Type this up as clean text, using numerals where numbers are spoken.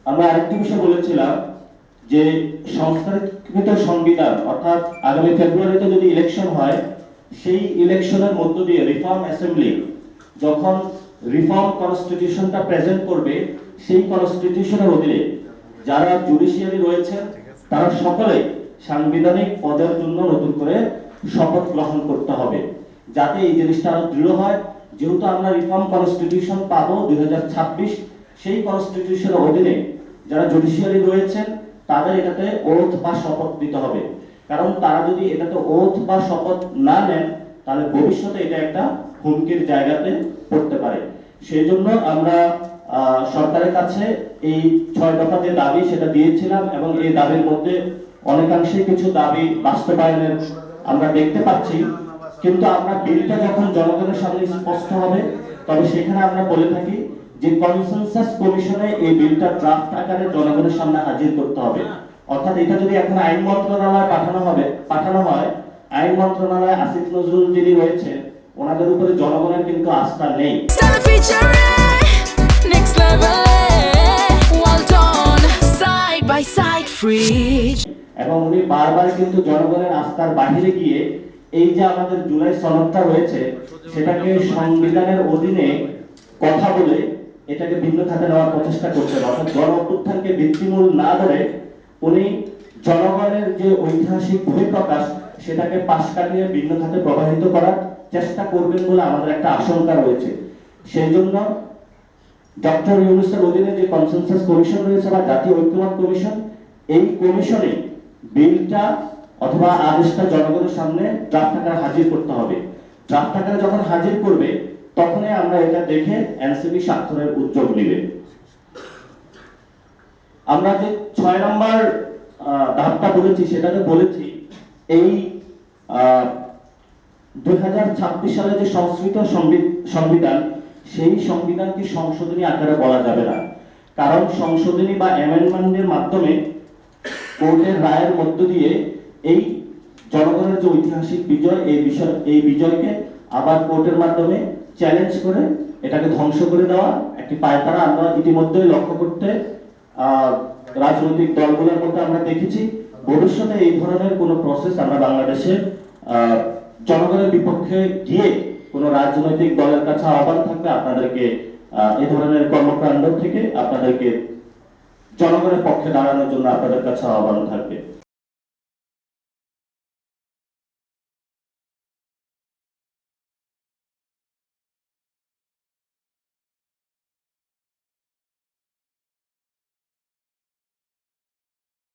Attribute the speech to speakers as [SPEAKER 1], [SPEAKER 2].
[SPEAKER 1] আমরা আরেকটি বিষয় বলেছিলাম যে সংস্কারকৃত সংবিধান অর্থাৎ আগামী ফেব্রুয়ারিতে যদি ইলেকশন হয়, সেই ইলেকশনের মধ্য দিয়ে রিফর্ম অ্যাসেম্বলি যখন রিফর্ম কনস্টিটিউশনটা প্রেজেন্ট করবে, সেই কনস্টিটিউশনের অধীনে যারা জুডিশিয়ারি রয়েছেন তারা সকলে সাংবিধানিক পদের জন্য নতুন করে শপথ গ্রহণ করতে হবে, যাতে এই জিনিসটা আরো দৃঢ় হয়। যেহেতু আমরা রিফর্ম কনস্টিটিউশন পাবো 2026, সেই কনস্টিটিউশনের অধীনে যারা জুডিশিয়ারি রয়েছেন তাদের এটাতে ওথ বা শপথ দিতে হবে। কারণ তারা যদি এটাতে ওথ বা শপথ না নেন, তাহলে ভবিষ্যতে এটা একটা হুমকির জায়গাতে পড়তে পারে। সেই জন্য আমরা সরকারের কাছে এই 6 দফা যে দাবি সেটা দিয়েছিলাম, এবং এই দাবির মধ্যে অনেকাংশে কিছু দাবি বাস্তবায়নের আমরা দেখতে পাচ্ছি। কিন্তু আমরা বিলটা যখন জনগণের সামনে স্পষ্ট হবে, তবে সেখানে আমরা বলে থাকি যে কনসেনসাস কমিশনে এই বিলটা ড্রাফট আকারে জনগণের সামনে হাজির করতে হবে। অর্থাৎ এটা যদি এখন আইন মন্ত্রণালয়ে পাঠানো হয়, আইন মন্ত্রণালয়ে আসিফ নজরুল যিনি রয়েছে, ওনাদের উপরে জনগণের কিন্তু আস্থা নেই। এবং উনি বারবার কিন্তু জনগণের আস্থার বাহিরে গিয়ে এই যে আমাদের জুলাই সনদটা রয়েছে সেটাকে সংবিধানের অধীনে কথা বলে এটাকে ভিন্ন খাতে নেওয়ার প্রচেষ্টা করছেন। অর্থাৎ গণ অভ্যুত্থানকে ভিত্তিমূল না ধরে উনি জনগণের যে ঐতিহাসিক বহিঃপ্রকাশ সেটাকে পাশ কাটিয়ে ভিন্ন খাতে প্রবাহিত করার চেষ্টা করবেন বলে আমাদের একটা আশঙ্কা রয়েছে। সেই জন্য ডক্টর ইউনূসের অধীনে যে কনসেনসাস কমিশন রয়েছে বা জাতীয় ঐক্যমত কমিশন, এই কমিশনে বিলটা অথবা আদেশটা জনগণের সামনে ড্রাফট আকারে হাজির করতে হবে। ড্রাফট আকারে যখন হাজির করবে, তখনই আমরা এটা দেখে এনসিপি স্বাক্ষরের উদ্যোগ নেবে। আমরা যে 6 নম্বর ধাপটা বলেছি সেটাতে বলেছি এই 2026 সালে যে সংস্কৃত সংবিধান, সেই সংবিধানকে সংশোধনী আকারে বলা যাবে না। কারণ সংশোধনী বা অ্যামেন্ডমেন্টের মাধ্যমে কোর্টের রায়ের মধ্য দিয়ে এই জনগণের যে ঐতিহাসিক বিজয়, এই বিজয়কে আবার কোর্টের মাধ্যমে চ্যালেঞ্জ করে এটাকে ধ্বংস করে দেওয়া একটি পায়তারা আমরা ইতিমধ্যে লক্ষ্য করতে রাজনৈতিক দলগুলোর মধ্যে আমরা দেখেছি। ভবিষ্যতে এই ধরনের কোনো প্রসেস আমরা বাংলাদেশে জনগণের বিপক্ষে গিয়ে কোনো রাজনৈতিক দলের কাছে আহ্বান থাকবে আপনাদেরকে এই ধরনের কর্মকাণ্ড থেকে আপনাদেরকে জনগণের পক্ষে দাঁড়ানোর জন্য আপনাদের কাছে আহ্বান থাকবে।